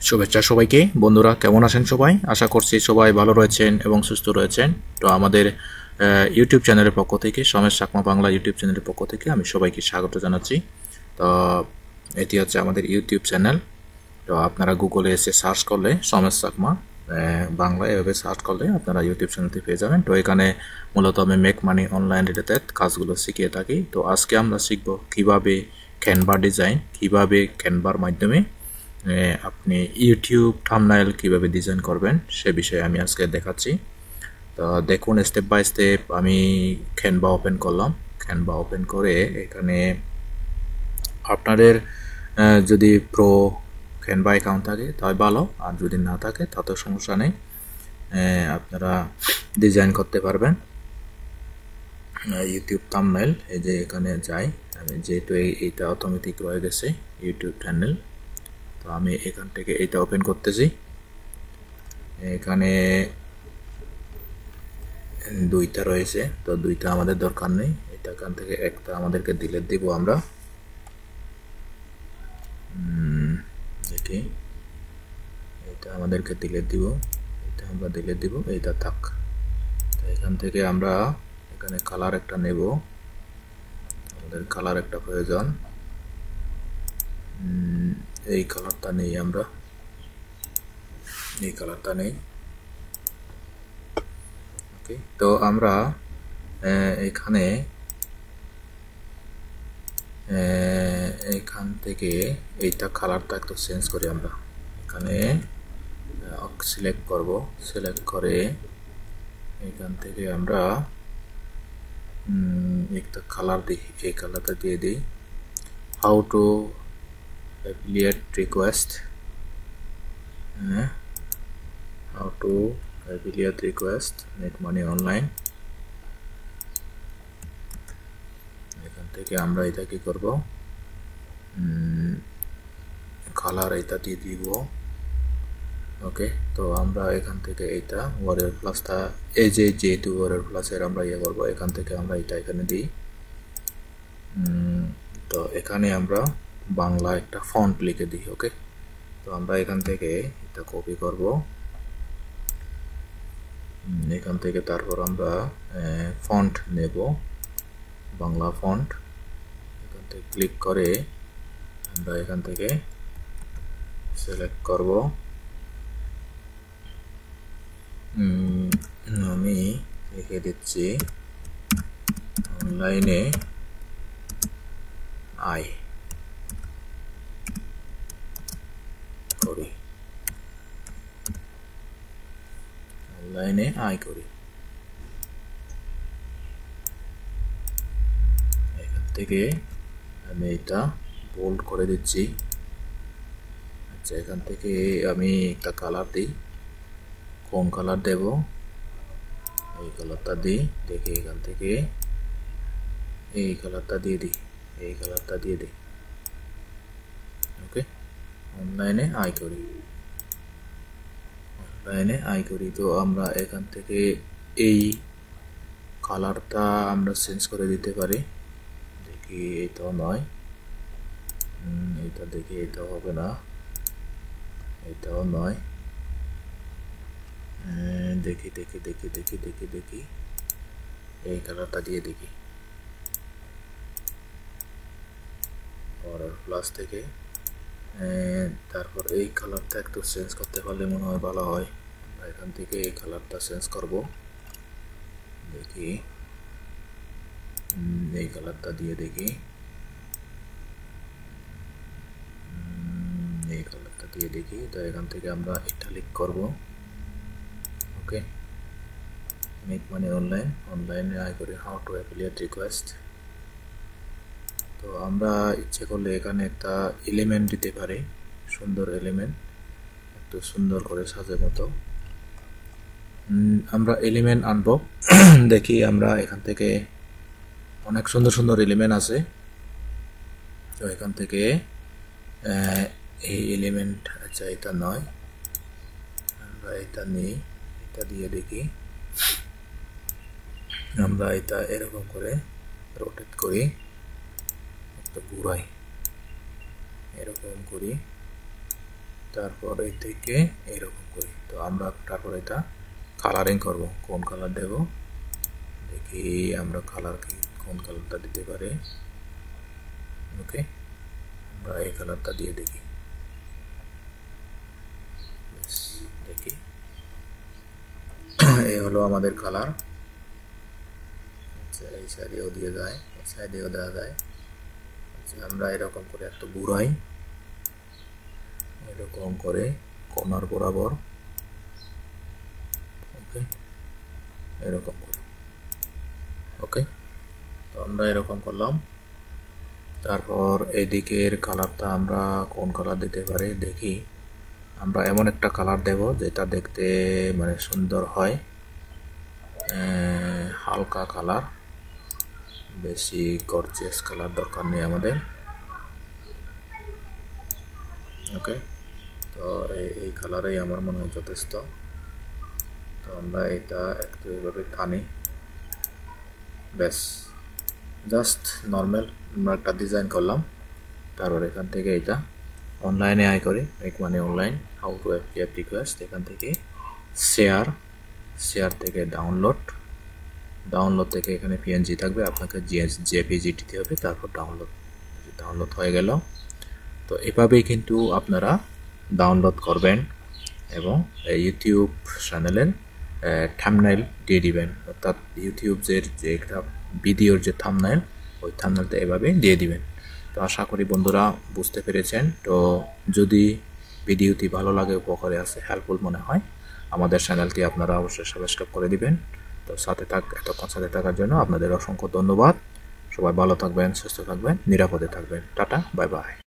শুভেচ্ছা সবাইকে। বন্ধুরা কেমন আছেন সবাই? আশা করছি সবাই ভালো রয়েছেন এবং সুস্থ রয়েছেন। তো আমাদের ইউটিউব চ্যানেলের পক্ষ থেকে, সমেশ চাকমা বাংলা ইউটিউব চ্যানেলের পক্ষ থেকে আমি সবাইকে স্বাগত জানাচ্ছি। তো এটি হচ্ছে আমাদের ইউটিউব চ্যানেল। তো আপনারা গুগলে এসে সার্চ করলে সমেশ চাকমা বাংলা এভাবে সার্চ করলে আপনারা ইউটিউব চ্যানেলটি পেয়ে যাবেন। তো এখানে মূলত আমি মেক মানি অনলাইন রিলেটেড কাজগুলো শিখিয়ে থাকি। তো আজকে আমরা শিখব কিভাবে ক্যানভা ডিজাইন, কিভাবে ক্যানভার মাধ্যমে আপনি ইউটিউব থাম্বনেল কিভাবে ডিজাইন করবেন সে বিষয়ে আমি আজকে দেখাচ্ছি। তো দেখুন স্টেপ বাই স্টেপ আমি ক্যানভা ওপেন করলাম। ক্যানভা ওপেন করে এখানে আপনাদের যদি প্রো ক্যানভা অ্যাকাউন্ট থাকে তাই ভালো, আর যদি না থাকে তাতেও সমস্যা নেই, আপনারা ডিজাইন করতে পারবেন ইউটিউব থাম্বনেল। এই যে এখানে যাই আমি, যেহেতু এইটা অটোমেটিক রয়ে গেছে ইউটিউব চ্যানেল, তো আমি এখান থেকে এটা ওপেন করতেছি। এখানে দুইটা রয়েছে, তো দুইটা আমাদের দরকার নেই, এটা এখান থেকে একটা আমাদেরকে ডিলিট দিব আমরা। দেখি, এটা আমাদেরকে ডিলিট দিব, এটা আমরা ডিলিট দিব, এইটা থাক। তো এখান থেকে আমরা এখানে কালার একটা নেব, আমাদের কালার একটা প্রয়োজন, এই কালারটা নেই, আমরা এই কালারটা নেই। ওকে, তো আমরা এখানে এখান থেকে এইটা কালারটা একটু চেঞ্জ করি। আমরা এখানে সিলেক্ট করব, সিলেক্ট করে এখান থেকে আমরা একটা কালার দিই, এই কালারটা দিয়ে দিই। How to affiliate request, how to affiliate request make money online. এখান থেকে আমরা এটা কি করব, কালার এটা দিয়ে দিব। ওকে, তো আমরা এখান থেকে এইটা ওয়ারের প্লাসটা, এই যে যেহেতু ওয়ারের প্লাসের আমরা ইয়ে করবো, এখান থেকে আমরা এটা এখানে দিই। তো এখানে আমরা বাংলা একটা ফন্ট লিখে দিই। ওকে, তো আমরা এখান থেকে এটা কপি করব, এখান থেকে তারপর আমরা ফন্ট নেব, বাংলা ফন্ট। এখান থেকে ক্লিক করে আমরা এখান থেকে সিলেক্ট করব। আমি লিখে দিচ্ছি অনলাইনে আয় করি, অনলাইনে আয় করি। এখান থেকে আমি এটা বোল্ড করে দিচ্ছি। আচ্ছা, এখান থেকে আমি একটা কালার দিই, কোন কালার দেব, এই কালারটা দিই। দেখি এখান থেকে এই কালারটা দিয়ে দিই, এই কালারটা দিয়ে দিই। ওকে, অনলাইনে আয় করি, অনলাইনে আয় করি। তো আমরা এখান থেকে এই কালারটা আমরা চেঞ্জ করে দিতে পারি। দেখি এটাও নয়, এটা দেখি এটাও হবে না, এটাও নয়। দেখি দেখি দেখি দেখি দেখি দেখি এই কালারটা দিয়ে দেখি, অর্ডার প্লাস থেকে। তারপর এই কালারটা একটু চেঞ্জ করতে পারলে মনে হয় ভালো হয়। আমরা এখান থেকে এই কালারটা চেঞ্জ করব। দেখি এই কালারটা দিয়ে দেখি, এই কালারটা দিয়ে দেখি। তো এখান থেকে আমরা ইটালিক করব। ওকে, মেক মানি অনলাইন, অনলাইনে আয় করি, হাউ টু অ্যাফিলিয়েট রিকোয়েস্ট। তো আমরা ইচ্ছে করলে এখানে একটা এলিমেন্ট দিতে পারি, সুন্দর এলিমেন্ট, একটু সুন্দর করে সাজে মতো আমরা এলিমেন্ট আনবো। দেখি আমরা এখান থেকে অনেক সুন্দর সুন্দর এলিমেন্ট আছে। তো এখান থেকে এই এলিমেন্ট, আচ্ছা এটা নয়, আমরা এটা নিই, এটা দিয়ে দেখি। আমরা এটা এরকম করে রোটেট করি, একটু ঘুরাই, এরকম করি, তারপর এই থেকে এরকম করি। তো আমরা তারপর এটা কালারিং করব, কোন কালার দেব দেখি আমরা কালার কি কোন কালারটা দিতে পারে। ওকে, আমরা এই কালারটা দিয়ে দেখি দেখি এই হলো আমাদের কালার। আচ্ছা, এই সাইডেও দিয়ে যায়, এই সাইডেও দেওয়া যায়। আচ্ছা, আমরা এরকম করে একটু ঘুরাই, এরকম করে কর্নার বরাবর। ওকে, এরকম করে। ওকে, তো আমরা এরকম করলাম। তারপর এই দিকের কালারটা আমরা কোন কালার দিতে পারি দেখি। আমরা এমন একটা কালার দেব যেটা দেখতে মানে সুন্দর হয়, হালকা কালার, বেশি গর্জিয়াস কালার দরকার নেই আমাদের। ওকে, তো এই কালারেই আমার মনে হয় যথেষ্ট। তো আমরা এটা একটু এইভাবে টানি, ব্যাস, জাস্ট নর্মাল আমরা একটা ডিজাইন করলাম। তারপর এখান থেকে এটা অনলাইনে আয় করে, এক মানে online how to app request, এখান থেকে শেয়ার থেকে ডাউনলোড থেকে এখানে পিএনজি থাকবে, আপনাকে জেপিজি দিতে হবে, তারপর ডাউনলোড হয়ে গেল। তো এভাবেই কিন্তু আপনারা ডাউনলোড করবেন এবং ইউটিউব চ্যানেলের থাম্বনেইল দিয়ে দিবেন, অর্থাৎ ইউটিউব যে একটা ভিডিওর যে থাম্বনেইল, ওই থাম্বনেইলটা এভাবে দিয়ে দিবেন। তো আশা করি বন্ধুরা বুঝতে পেরেছেন। তো যদি ভিডিওটি ভালো লাগে, উপকারে আছে, হেল্পফুল মনে হয়, আমাদের চ্যানেলটি আপনারা অবশ্যই সাবস্ক্রাইব করে দিবেন। তো এতক্ষণ সাথে থাকার জন্য আপনাদের অসংখ্য ধন্যবাদ। সবাই ভালো থাকবেন, সুস্থ থাকবেন, নিরাপদে থাকবেন। Tata, bye bye.